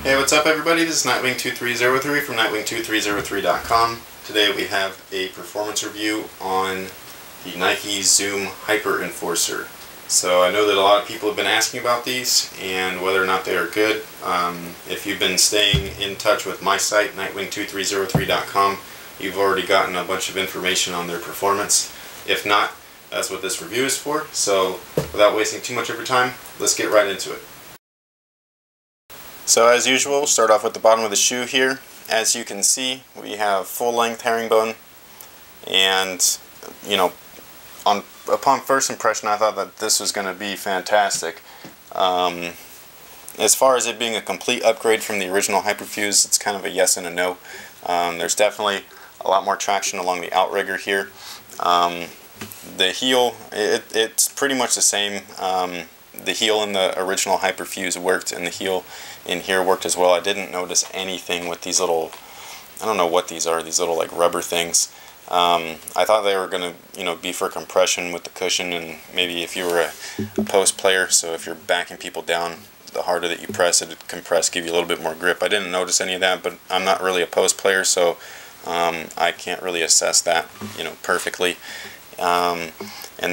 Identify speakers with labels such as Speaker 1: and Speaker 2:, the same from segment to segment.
Speaker 1: Hey, what's up everybody? This is Nightwing2303 from Nightwing2303.com. Today we have a performance review on the Nike Zoom Hyperenforcer. So I know that a lot of people have been asking about these and whether or not they are good. If you've been staying in touch with my site, Nightwing2303.com, you've already gotten a bunch of information on their performance. If not, that's what this review is for. So without wasting too much of your time, let's get right into it. So as usual, we'll start off with the bottom of the shoe here. As you can see, we have full-length herringbone, and upon first impression I thought that this was going to be fantastic. As far as it being a complete upgrade from the original Hyperfuse, it's kind of a yes and a no. There's definitely a lot more traction along the outrigger here. The heel, it's pretty much the same. The heel in the original Hyperfuse worked, and the heel in here worked as well. I didn't notice anything with these little, I don't know what these are, these little like rubber things. I thought they were going to, be for compression with the cushion, and maybe if you were a post player, so if you're backing people down, the harder that you press it, it compress, give you a little bit more grip. I didn't notice any of that, but I'm not really a post player, so I can't really assess that, perfectly. And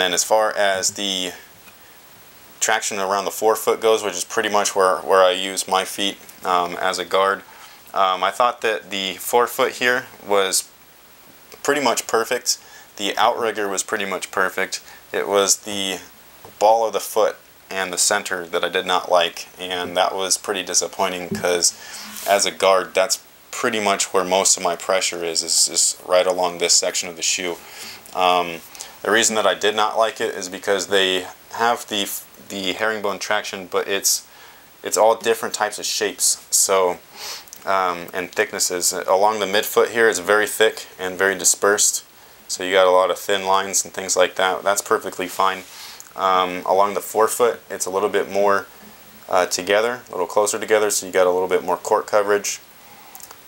Speaker 1: then as far as the traction around the forefoot goes, which is pretty much where I use my feet as a guard, I thought that the forefoot here was pretty much perfect. The outrigger was pretty much perfect. It was the ball of the foot and the center that I did not like, and that was pretty disappointing because as a guard, that's pretty much where most of my pressure is just right along this section of the shoe. The reason that I did not like it is because they have the herringbone traction, but it's all different types of shapes, so and thicknesses. Along the midfoot here, it's very thick and very dispersed, so you got a lot of thin lines and things like that. That's perfectly fine. Along the forefoot, it's a little bit more together, a little closer together, so you got a little bit more court coverage.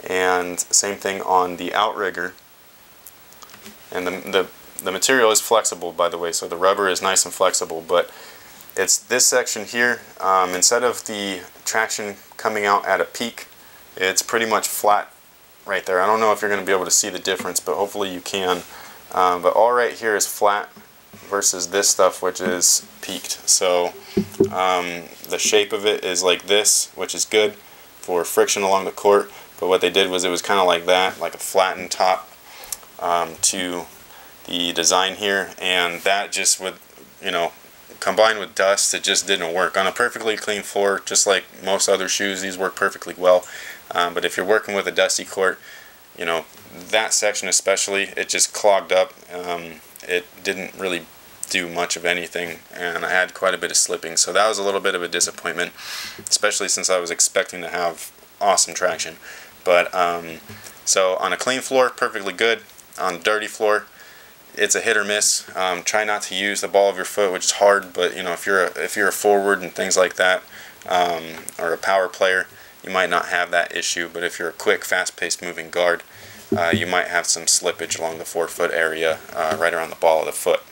Speaker 1: And same thing on the outrigger. And the material is flexible, by the way, so the rubber is nice and flexible, but it's this section here, instead of the traction coming out at a peak, it's pretty much flat right there. I don't know if you're going to be able to see the difference, but hopefully you can. But all right here is flat versus this stuff, which is peaked. So the shape of it is like this, which is good for friction along the court, but what they did was it was kind of like that, like a flattened top to the design here, and that just would, combined with dust, it just didn't work. On a perfectly clean floor, just like most other shoes, these work perfectly well. But if you're working with a dusty court, that section especially, it just clogged up. It didn't really do much of anything, and I had quite a bit of slipping, so that was a little bit of a disappointment, especially since I was expecting to have awesome traction. But so on a clean floor, perfectly good. On a dirty floor, it's a hit or miss. Try not to use the ball of your foot, which is hard, but if you're a forward and things like that, or a power player, you might not have that issue. But if you're a quick, fast-paced moving guard, you might have some slippage along the forefoot area, right around the ball of the foot.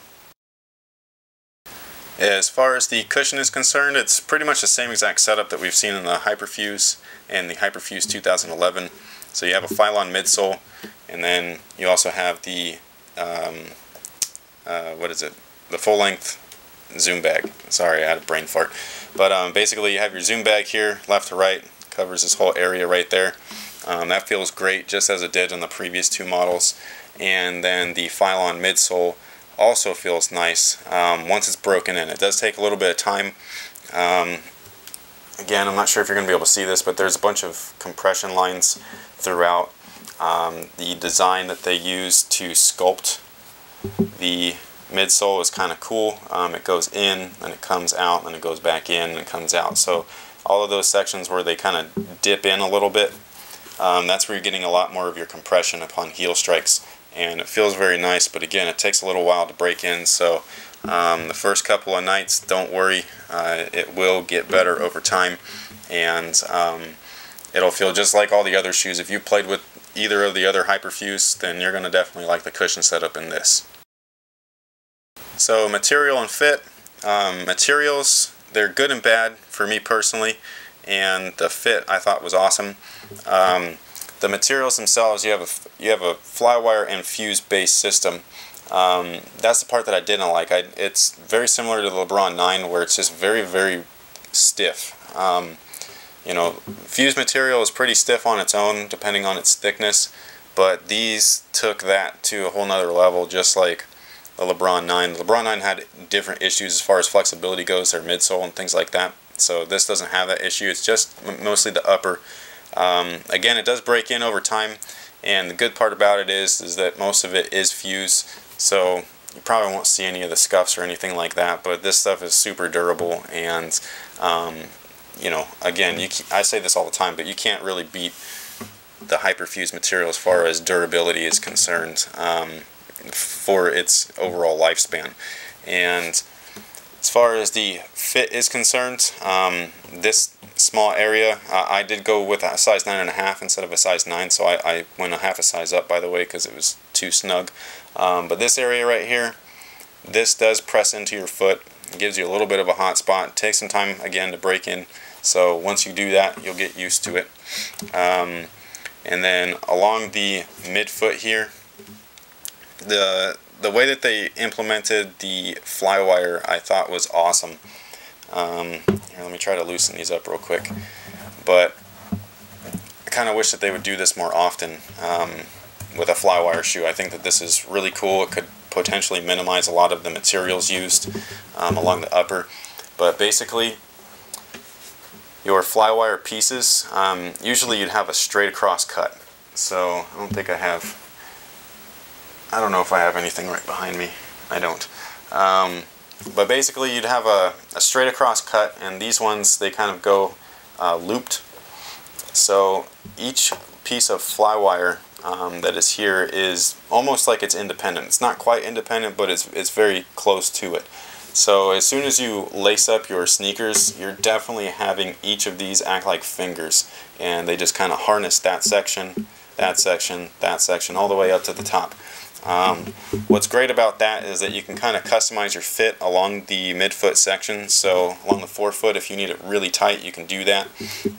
Speaker 1: As far as the cushion is concerned, it's pretty much the same exact setup that we've seen in the Hyperfuse and the Hyperfuse 2011. So you have a Phylon midsole, and then you also have the the full-length Zoom bag. Sorry, I had a brain fart. But basically you have your Zoom bag here, left to right, covers this whole area right there. That feels great, just as it did on the previous two models. And then the Phylon midsole also feels nice once it's broken in. It does take a little bit of time. Again, I'm not sure if you're going to be able to see this, but there's a bunch of compression lines throughout. The design that they use to sculpt the midsole is kind of cool. It goes in, and it comes out, and it goes back in, and it comes out. So all of those sections where they kind of dip in a little bit, that's where you're getting a lot more of your compression upon heel strikes. And it feels very nice, but again, it takes a little while to break in. So the first couple of nights, don't worry. It will get better over time, and it'll feel just like all the other shoes. If you played with either of the other Hyperfuse, then you're going to definitely like the cushion setup in this. So material and fit. Materials, they're good and bad for me personally. and the fit I thought was awesome. The materials themselves, you have a Flywire and fuse based system. That's the part that I didn't like. It's very similar to the LeBron 9, where it's just very, very stiff. You know, fuse material is pretty stiff on its own, depending on its thickness, but these took that to a whole nother level, just like the LeBron 9. The LeBron 9 had different issues as far as flexibility goes, their midsole and things like that. So this doesn't have that issue. It's just mostly the upper. Again, it does break in over time, and the good part about it is that most of it is fuse, so you probably won't see any of the scuffs or anything like that. But this stuff is super durable, and you know, again, I say this all the time, but you can't really beat the Hyperfuse material as far as durability is concerned for its overall lifespan. And as far as the fit is concerned, this small area, I did go with a size 9.5 instead of a size 9, so I went a half a size up, by the way, because it was too snug. But this area right here, this does press into your foot. It gives you a little bit of a hot spot. It takes some time, again, to break in. So once you do that, you'll get used to it. And then along the midfoot here, the way that they implemented the Flywire, I thought was awesome. Here, let me try to loosen these up real quick. But I kind of wish that they would do this more often with a Flywire shoe. I think that this is really cool. It could potentially minimize a lot of the materials used along the upper. But basically, your Flywire pieces, usually you'd have a straight across cut. So I don't think I have, I don't know if I have anything right behind me. I don't. But basically you'd have a straight across cut, and these ones, they kind of go looped. So each piece of Flywire that is here is almost like it's independent. It's not quite independent, but it's very close to it. So as soon as you lace up your sneakers, you're definitely having each of these act like fingers, and they just kind of harness that section, that section, that section, all the way up to the top. What's great about that is that you can kind of customize your fit along the midfoot section. So along the forefoot, if you need it really tight, you can do that.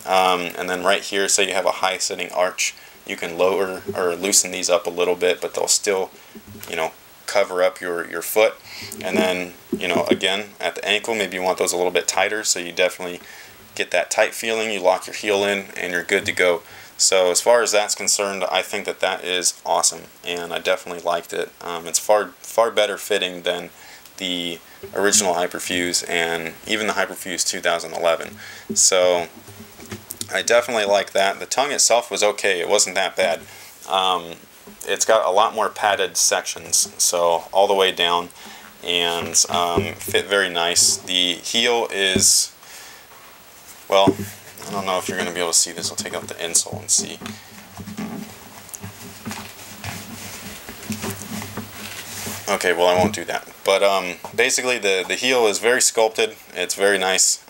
Speaker 1: And then right here, say you have a high sitting arch, you can lower or loosen these up a little bit, but they'll still, you know, cover up your foot. And then, you know, again, at the ankle, maybe you want those a little bit tighter, so you definitely get that tight feeling. You lock your heel in and you're good to go. So as far as that's concerned, I think that that is awesome, and I definitely liked it. It's far better fitting than the original Hyperfuse and even the Hyperfuse 2011. So I definitely like that. The tongue itself was okay. It wasn't that bad. It's got a lot more padded sections, so all the way down, and fit very nice. The heel is, well, I don't know if you're going to be able to see this. I'll take out the insole and see. Okay, well, I won't do that. But basically, the heel is very sculpted. It's very nice.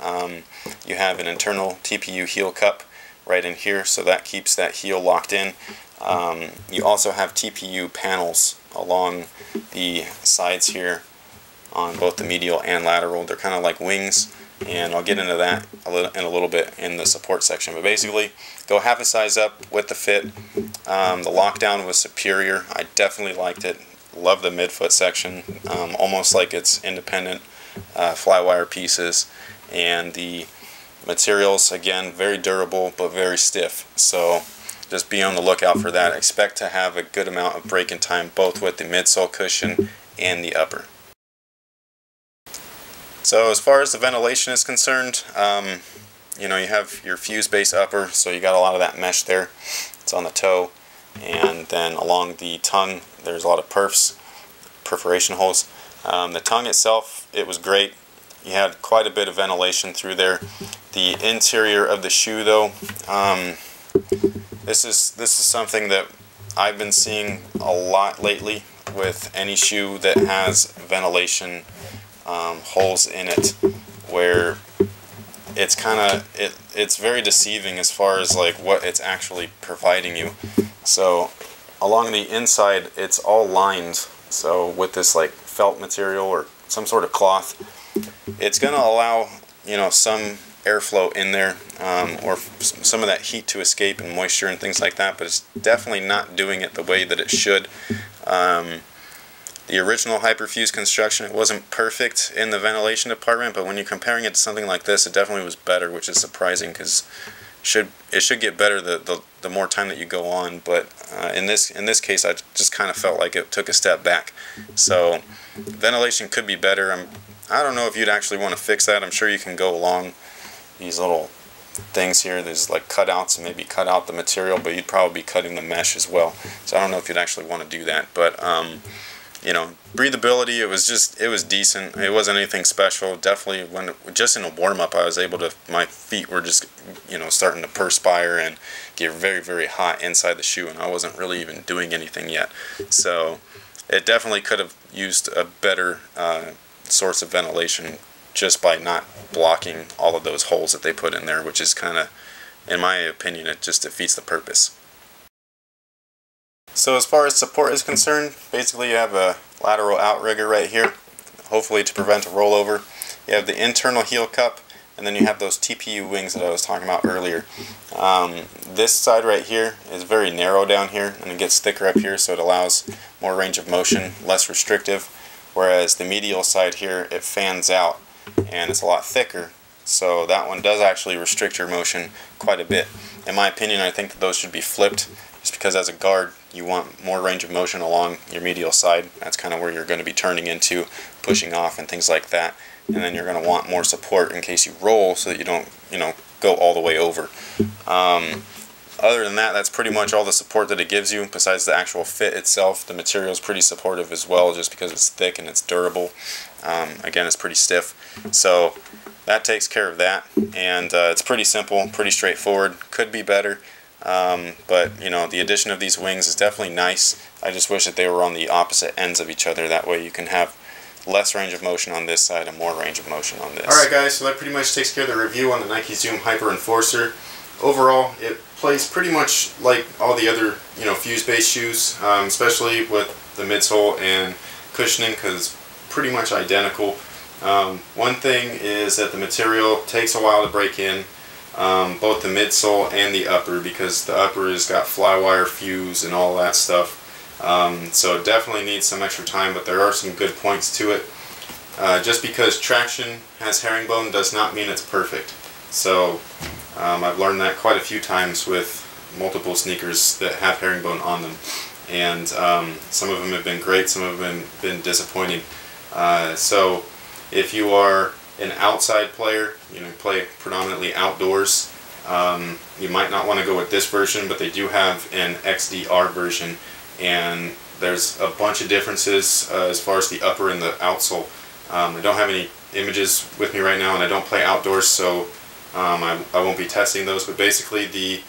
Speaker 1: You have an internal TPU heel cup right in here, so that keeps that heel locked in. You also have TPU panels along the sides here on both the medial and lateral. They're kind of like wings, and I'll get into that in a little bit in the support section. But basically, go half a size up with the fit. The lockdown was superior. I definitely liked it. Love the midfoot section, almost like it's independent Flywire pieces. And the materials, again, very durable but very stiff. So just be on the lookout for that. Expect to have a good amount of break-in time, both with the midsole cushion and the upper. So as far as the ventilation is concerned, you know, you have your fuse base upper, so you got a lot of that mesh there. It's on the toe, and then along the tongue, there's a lot of perforation holes. The tongue itself, it was great. You had quite a bit of ventilation through there. The interior of the shoe, though, this is something that I've been seeing a lot lately with any shoe that has ventilation holes in it, where it's it's very deceiving as far as like what it's actually providing you. So along the inside, it's all lined, so with this like felt material or some sort of cloth, it's going to allow you know, some airflow in there, or some of that heat to escape and moisture and things like that, but it's definitely not doing it the way that it should. The original Hyperfuse construction, it wasn't perfect in the ventilation department, but when you're comparing it to something like this, it definitely was better, which is surprising because it should get better the more time that you go on. But in this case, I just kind of felt like it took a step back. So ventilation could be better. I don't know if you'd actually want to fix that. I'm sure you can go along these little things here. There's like cutouts and maybe cut out the material, but you'd probably be cutting the mesh as well. So I don't know if you'd actually want to do that. But you know, breathability, it was decent. It wasn't anything special. Definitely just in a warm-up, I was able to, my feet were just, you know, starting to perspire and get very, very hot inside the shoe, and I wasn't really even doing anything yet. So it definitely could have used a better source of ventilation just by not blocking all of those holes that they put in there, which is kind of, in my opinion, it just defeats the purpose. So as far as support is concerned, basically you have a lateral outrigger right here, hopefully to prevent a rollover. You have the internal heel cup, and then you have those TPU wings that I was talking about earlier. This side right here is very narrow down here, and it gets thicker up here, so it allows more range of motion, less restrictive, whereas the medial side here, it fans out, and it's a lot thicker, so that one does actually restrict your motion quite a bit. In my opinion, I think that those should be flipped, just because as a guard, you want more range of motion along your medial side. That's kind of where you're going to be turning into, pushing off and things like that. And then you're going to want more support in case you roll so that you don't, you know, go all the way over. Other than that, that's pretty much all the support that it gives you. Besides the actual fit itself, the material is pretty supportive as well, just because it's thick and it's durable. Again, it's pretty stiff. So that takes care of that. And it's pretty simple, pretty straightforward. Could be better. But you know, the addition of these wings is definitely nice. I just wish that they were on the opposite ends of each other. That way you can have less range of motion on this side and more range of motion on this. Alright guys, so that pretty much takes care of the review on the Nike Zoom Hyperenforcer. Overall, it plays pretty much like all the other, you know, fuse-based shoes, especially with the midsole and cushioning, because it's pretty much identical. One thing is that the material takes a while to break in. Both the midsole and the upper, because the upper has got flywire fuse and all that stuff, so it definitely needs some extra time, but there are some good points to it. Just because traction has herringbone does not mean it's perfect, so I've learned that quite a few times with multiple sneakers that have herringbone on them, and some of them have been great, some of them have been disappointing. So if you are an outside player, you know, play predominantly outdoors, you might not want to go with this version, but they do have an XDR version, and there's a bunch of differences as far as the upper and the outsole. I don't have any images with me right now, and I don't play outdoors, so I won't be testing those, but basically the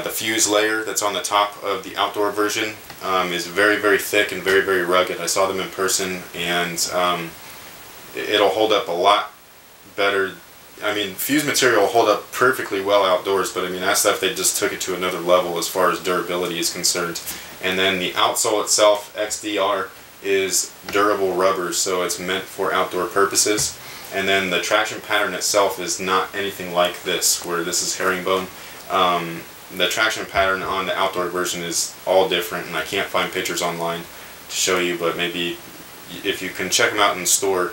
Speaker 1: fuse layer that's on the top of the outdoor version is very, very thick and very, very rugged. I saw them in person, and it'll hold up a lot better. I mean, fuse material will hold up perfectly well outdoors, but I mean, that stuff, they just took it to another level as far as durability is concerned. And then the outsole itself, XDR, is durable rubber, so it's meant for outdoor purposes. And then the traction pattern itself is not anything like this, where this is herringbone. The traction pattern on the outdoor version is all different, and I can't find pictures online to show you, but maybe if you can check them out in the store,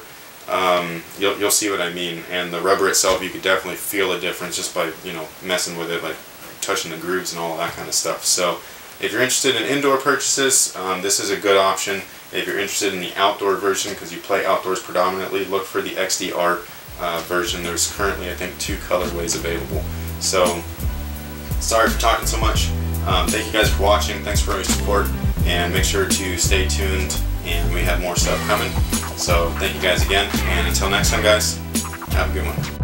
Speaker 1: you'll see what I mean. And the rubber itself, you could definitely feel a difference just by, you know, messing with it, like touching the grooves and all that kind of stuff. So if you're interested in indoor purchases, this is a good option. If you're interested in the outdoor version, because you play outdoors predominantly, look for the XDR version. There's currently, I think, 2 colorways available. So sorry for talking so much. Thank you guys for watching. Thanks for all your support, and make sure to stay tuned, and we have more stuff coming. So thank you guys again, and until next time guys, have a good one.